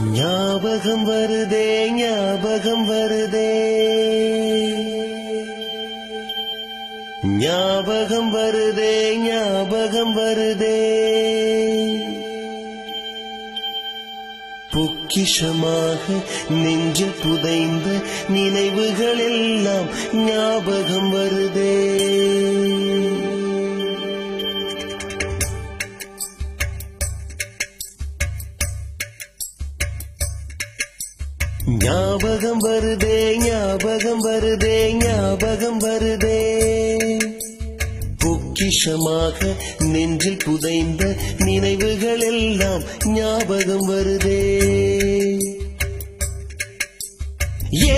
ஞாபகம் வருதே ஞாபகம் வருதே ஞாபகம் வருதே ஞாபகம் வருதே பொக்கிஷமாக நெஞ்சில் புதைந்த நினைவுகள் எல்லாம் ஞாபகம் வருதே. ஞாபகம் வருதே ஞாபகம் வருதே ஞாபகம் வருதே பொக்கிஷமாக நெஞ்சில் புதைந்த நினைவுகள் எல்லாம் ஞாபகம் வருதே.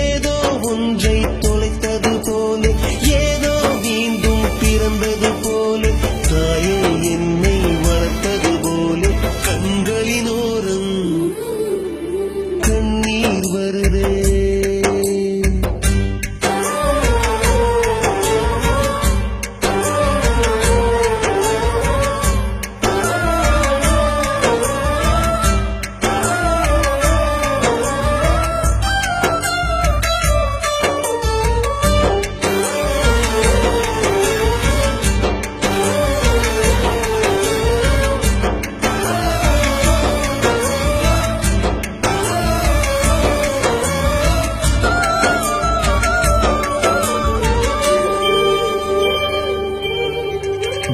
ஏதோ ஒன்றை தொலைத்தது போல ஏதோ மீண்டும் பிறந்தது போல தாயே என்னை வளர்த்தது போல கண்களினோரம் கண்ணீர் வருதே.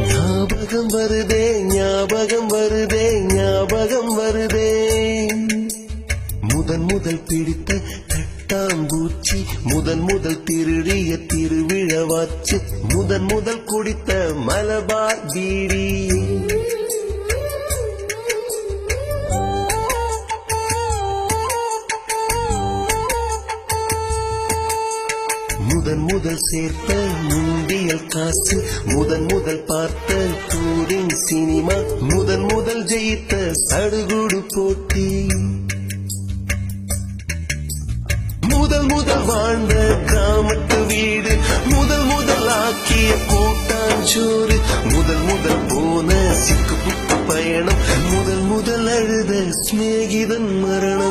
ஞாபகம் வருதே ஞாபகம் வருதே ஞாபகம் வருதே முதல் பிடித்த தட்டாம்பூச்சி முதல் திருடிய திருவிழவாச்சு முதல் குடித்த மலபார் பீடி முதல் சேர்த்த முண்டியல் காசு முதல் பார்த்த டூரிங் சினிமா முதல் ஜெயித்த சடுகுடு போட்டி முதல் வாழ்ந்த கிராமத்து வீடு முதல் ஆக்கிய கூட்டாஞ்சோறு முதல் போன சிக்கு புக்கு பயணம் முதல் அழுத சிநேகிதன் மரணம்.